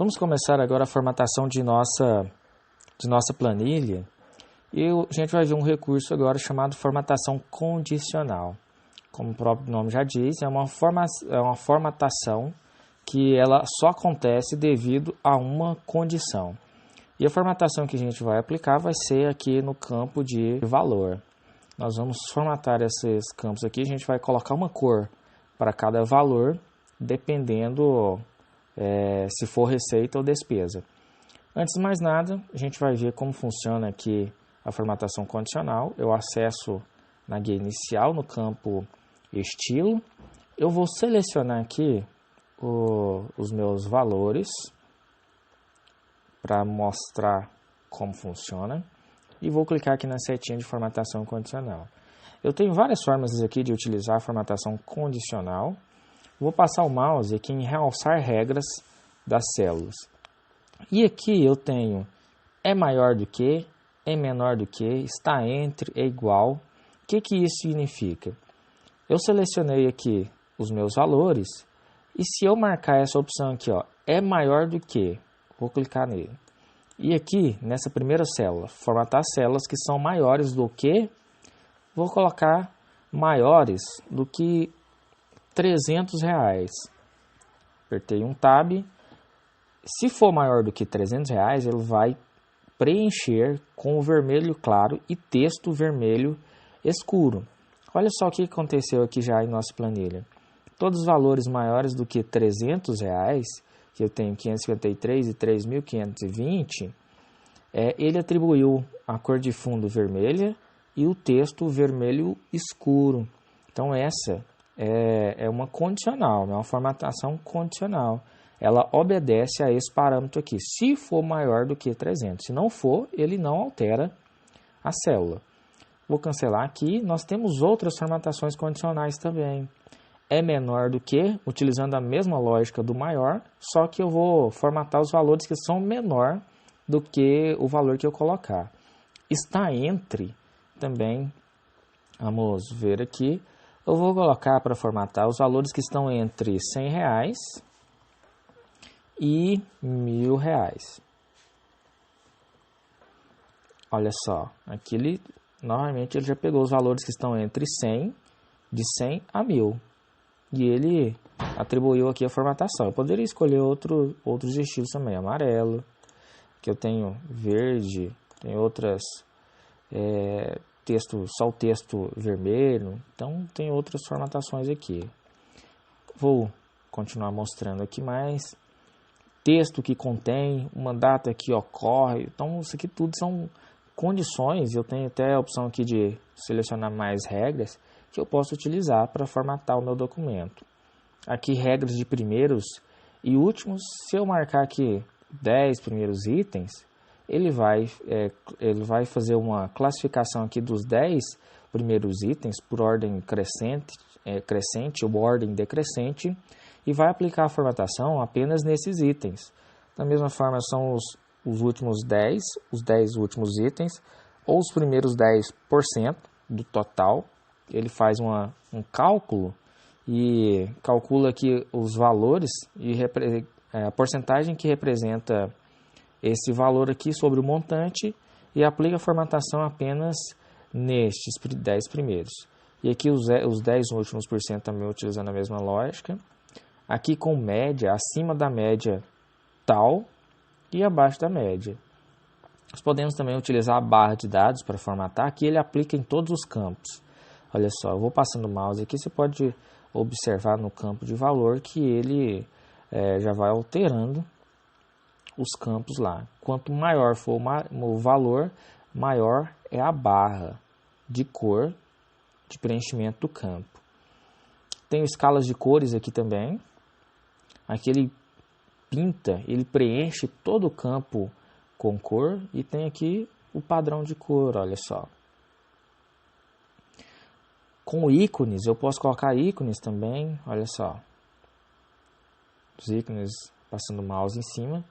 Vamos começar agora a formatação de nossa planilha. E a gente vai ver um recurso agora chamado formatação condicional. Como o próprio nome já diz, é uma formatação que ela só acontece devido a uma condição. E a formatação que a gente vai aplicar vai ser aqui no campo de valor. Nós vamos formatar esses campos aqui, a gente vai colocar uma cor para cada valor, dependendo se for receita ou despesa. Antes de mais nada, a gente vai ver como funciona aqui a formatação condicional. Eu acesso na guia inicial, no campo estilo. Eu vou selecionar aqui os meus valores para mostrar como funciona. E vou clicar aqui na setinha de formatação condicional. Eu tenho várias formas aqui de utilizar a formatação condicional. Vou passar o mouse aqui em realçar regras das células. E aqui eu tenho é maior do que, é menor do que, está entre, é igual. O que isso significa? Eu selecionei aqui os meus valores e se eu marcar essa opção aqui, ó, é maior do que, vou clicar nele. E aqui, nessa primeira célula, formatar células que são maiores do que, vou colocar maiores do que R$300. Apertei um Tab. Se for maior do que R$300, ele vai preencher com o vermelho claro e texto vermelho escuro. Olha só o que aconteceu aqui já em nossa planilha. Todos os valores maiores do que R$300, que eu tenho 553 e 3.520, ele atribuiu a cor de fundo vermelha e o texto vermelho escuro. Então essa é uma condicional, é uma formatação condicional. Ela obedece a esse parâmetro aqui, se for maior do que 300. Se não for, ele não altera a célula. Vou cancelar aqui. Nós temos outras formatações condicionais também. É menor do que, utilizando a mesma lógica do maior, só que eu vou formatar os valores que são menor do que o valor que eu colocar. Está entre, também, vamos ver aqui, eu vou colocar para formatar os valores que estão entre R$100 e R$1.000. Olha só, aqui normalmente ele já pegou os valores que estão entre 100, de 100 a 1.000. E ele atribuiu aqui a formatação. Eu poderia escolher outros estilos também, amarelo, que eu tenho verde, tem outras, só o texto vermelho, então tem outras formatações aqui. Vou continuar mostrando aqui mais. Texto que contém, uma data que ocorre, então isso aqui tudo são condições. Eu tenho até a opção aqui de selecionar mais regras que eu posso utilizar para formatar o meu documento. Aqui regras de primeiros e últimos, se eu marcar aqui 10 primeiros itens, ele vai fazer uma classificação aqui dos 10 primeiros itens por ordem crescente ou ordem decrescente e vai aplicar a formatação apenas nesses itens. Da mesma forma são os últimos 10, os 10 últimos itens ou os primeiros 10% do total. Ele faz um cálculo e calcula aqui os valores e a porcentagem que representa esse valor aqui sobre o montante e aplica a formatação apenas nestes 10 primeiros. E aqui os 10 últimos por cento também utilizando a mesma lógica. Aqui com média, acima da média tal e abaixo da média. Nós podemos também utilizar a barra de dados para formatar. Aqui ele aplica em todos os campos. Olha só, eu vou passando o mouse aqui, você pode observar no campo de valor que ele já vai alterando os campos lá. Quanto maior for o valor, maior é a barra de cor de preenchimento do campo. Tenho escalas de cores aqui também. Aqui ele pinta, ele preenche todo o campo com cor e tem aqui o padrão de cor, olha só. Com ícones, eu posso colocar ícones também, olha só. Os ícones passando o mouse em cima.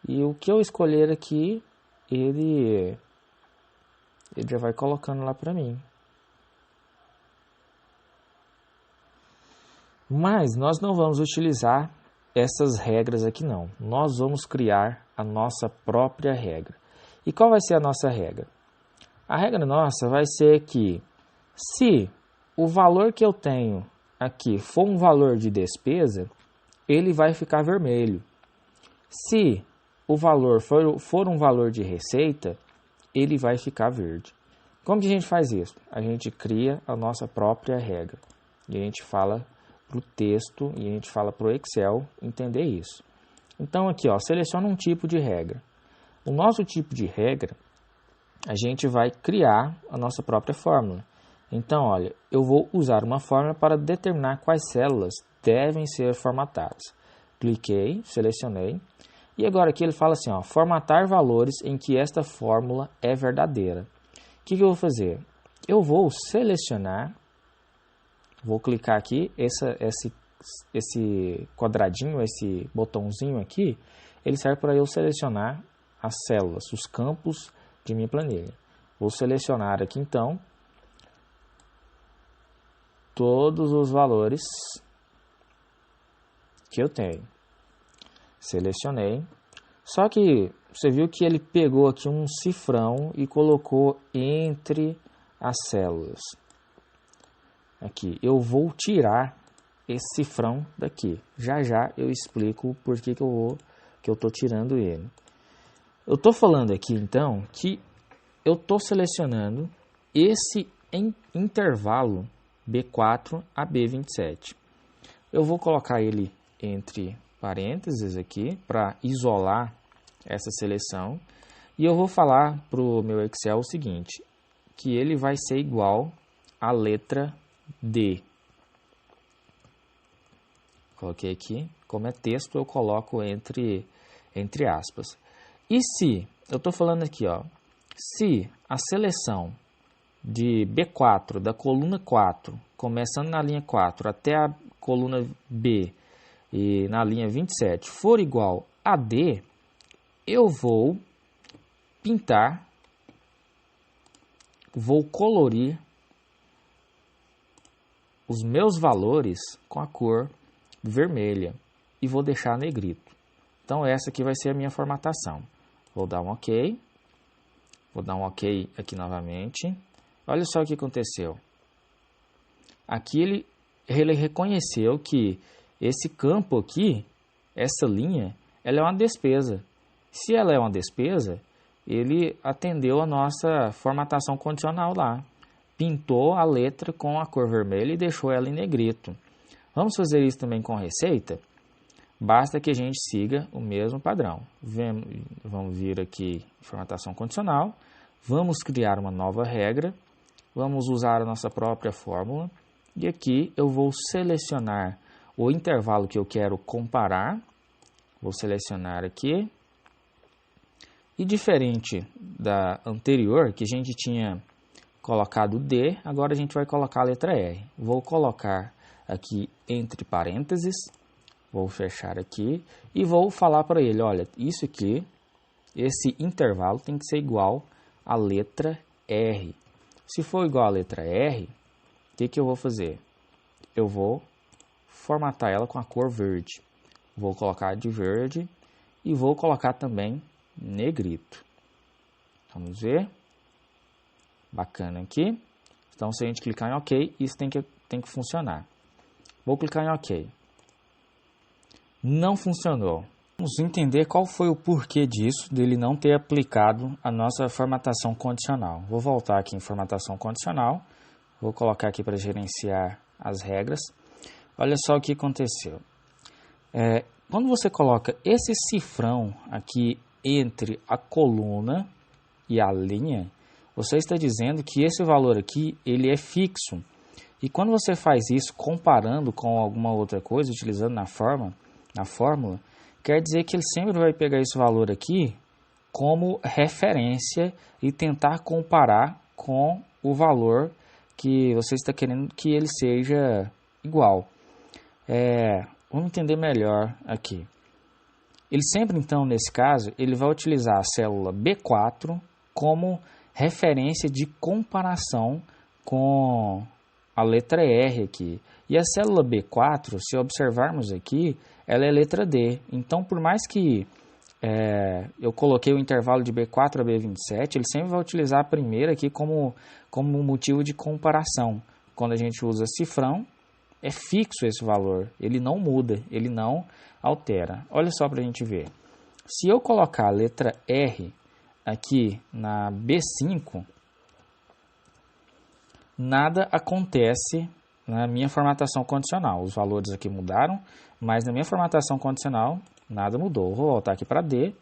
E o que eu escolher aqui, ele já vai colocando lá para mim. Mas nós não vamos utilizar essas regras aqui não. Nós vamos criar a nossa própria regra. E qual vai ser a nossa regra? A regra nossa vai ser que se o valor que eu tenho aqui for um valor de despesa, ele vai ficar vermelho. Se o valor for um valor de receita, ele vai ficar verde. Como que a gente faz isso? A gente cria a nossa própria regra. E a gente fala para o texto e a gente fala para o Excel entender isso. Então aqui, ó, seleciona um tipo de regra. O nosso tipo de regra, a gente vai criar a nossa própria fórmula. Então, olha, eu vou usar uma fórmula para determinar quais células devem ser formatadas. Cliquei, selecionei. E agora aqui ele fala assim, ó, formatar valores em que esta fórmula é verdadeira. O que eu vou fazer? Eu vou selecionar, vou clicar aqui, esse quadradinho, esse botãozinho aqui, ele serve para eu selecionar as células, os campos de minha planilha. Vou selecionar aqui então todos os valores que eu tenho. Selecionei. Só que você viu que ele pegou aqui um cifrão e colocou entre as células. Aqui, eu vou tirar esse cifrão daqui. Já já eu explico por que eu estou tirando ele. Eu estou falando aqui então que eu estou selecionando esse intervalo B4 a B27. Eu vou colocar ele entre parênteses aqui para isolar essa seleção. E eu vou falar para o meu Excel o seguinte, que ele vai ser igual à letra D. Coloquei aqui, como é texto eu coloco entre aspas. E se, eu estou falando aqui, ó, se a seleção de B4, da coluna 4, começando na linha 4 até a coluna B e na linha 27 for igual a D, eu vou pintar, vou colorir os meus valores com a cor vermelha e vou deixar negrito. Então essa aqui vai ser a minha formatação. Vou dar um OK. Vou dar um OK aqui novamente. Olha só o que aconteceu. Aqui ele reconheceu que esse campo aqui, essa linha, ela é uma despesa. Se ela é uma despesa, ele atendeu a nossa formatação condicional lá. Pintou a letra com a cor vermelha e deixou ela em negrito. Vamos fazer isso também com receita? Basta que a gente siga o mesmo padrão. Vamos vir aqui em formatação condicional. Vamos criar uma nova regra. Vamos usar a nossa própria fórmula. E aqui eu vou selecionar o intervalo que eu quero comparar. Vou selecionar aqui. E diferente da anterior, que a gente tinha colocado D, agora a gente vai colocar a letra R. Vou colocar aqui entre parênteses. Vou fechar aqui e vou falar para ele, olha, isso aqui, esse intervalo tem que ser igual à letra R. Se for igual à letra R, o que eu vou fazer? Eu vou formatar ela com a cor verde. Vou colocar de verde e vou colocar também negrito. Vamos ver. Bacana aqui. Então, se a gente clicar em OK, isso tem que funcionar. Vou clicar em OK. Não funcionou. Vamos entender qual foi o porquê disso, dele não ter aplicado a nossa formatação condicional. Vou voltar aqui em formatação condicional. Vou colocar aqui para gerenciar as regras. Olha só o que aconteceu. Quando você coloca esse cifrão aqui entre a coluna e a linha, você está dizendo que esse valor aqui ele é fixo. E quando você faz isso comparando com alguma outra coisa, utilizando na fórmula, quer dizer que ele sempre vai pegar esse valor aqui como referência e tentar comparar com o valor que você está querendo que ele seja igual. Vamos entender melhor aqui. Ele sempre, então, nesse caso, ele vai utilizar a célula B4 como referência de comparação com a letra R aqui. E a célula B4, se observarmos aqui, ela é letra D. Então, por mais que eu coloquei o intervalo de B4 a B27, ele sempre vai utilizar a primeira aqui como motivo de comparação. Quando a gente usa cifrão, é fixo esse valor, ele não muda, ele não altera. Olha só para a gente ver. Se eu colocar a letra R aqui na B5, nada acontece na minha formatação condicional. Os valores aqui mudaram, mas na minha formatação condicional nada mudou. Vou voltar aqui para D.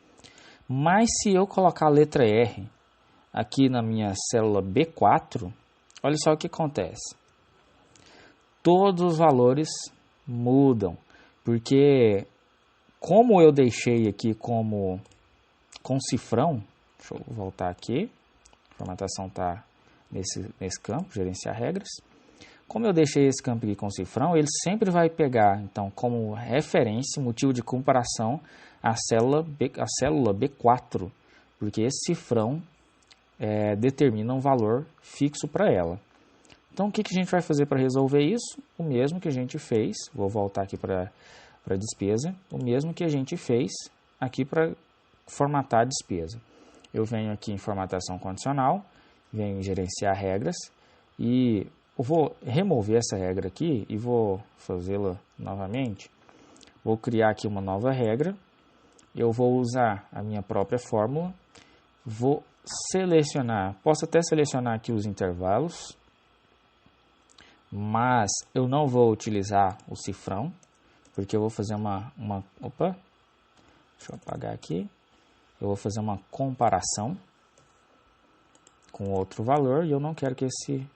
Mas se eu colocar a letra R aqui na minha célula B4, olha só o que acontece. Todos os valores mudam, porque como eu deixei aqui com cifrão, deixa eu voltar aqui, a formatação está nesse campo, gerenciar regras. Como eu deixei esse campo aqui com cifrão, ele sempre vai pegar, então, como referência, motivo de comparação, a célula B4, porque esse cifrão determina um valor fixo para ela. Então, o que a gente vai fazer para resolver isso? O mesmo que a gente fez, vou voltar aqui para a despesa, o mesmo que a gente fez aqui para formatar a despesa. Eu venho aqui em formatação condicional, venho em gerenciar regras e eu vou remover essa regra aqui e vou fazê-la novamente. Vou criar aqui uma nova regra, eu vou usar a minha própria fórmula, vou selecionar, posso até selecionar aqui os intervalos, mas eu não vou utilizar o cifrão, porque eu vou fazer opa, deixa eu apagar aqui, eu vou fazer uma comparação com outro valor e eu não quero que esse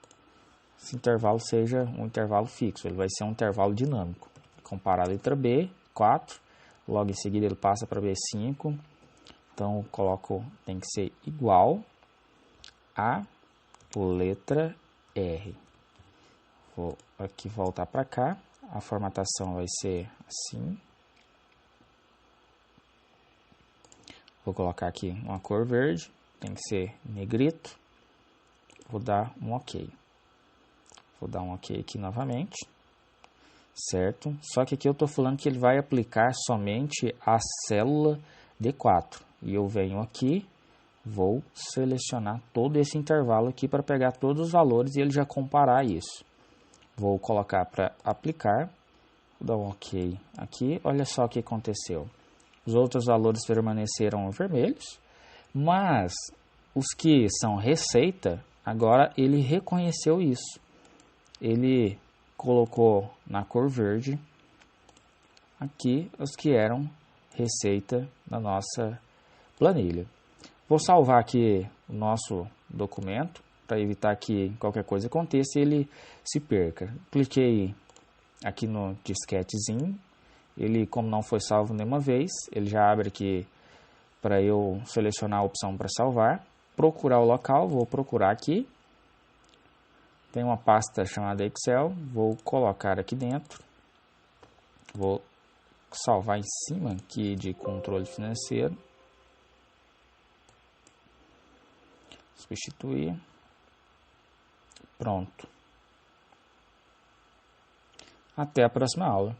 intervalo seja um intervalo fixo, ele vai ser um intervalo dinâmico. Comparar a letra B, 4, logo em seguida ele passa para B5, então eu coloco, tem que ser igual a letra R. Vou aqui voltar para cá, a formatação vai ser assim. Vou colocar aqui uma cor verde, tem que ser negrito. Vou dar um OK. Vou dar um OK aqui novamente, certo? Só que aqui eu estou falando que ele vai aplicar somente a célula D4. E eu venho aqui, vou selecionar todo esse intervalo aqui para pegar todos os valores e ele já comparar isso. Vou colocar para aplicar, vou dar um OK aqui, olha só o que aconteceu. Os outros valores permaneceram vermelhos, mas os que são receita, agora ele reconheceu isso. Ele colocou na cor verde aqui os que eram receita na nossa planilha. Vou salvar aqui o nosso documento para evitar que qualquer coisa aconteça e ele se perca. Cliquei aqui no disquetezinho, ele, como não foi salvo nenhuma vez, ele já abre aqui para eu selecionar a opção para salvar, procurar o local, vou procurar aqui, tem uma pasta chamada Excel, vou colocar aqui dentro, vou salvar em cima aqui de controle financeiro, substituir, pronto. Até a próxima aula.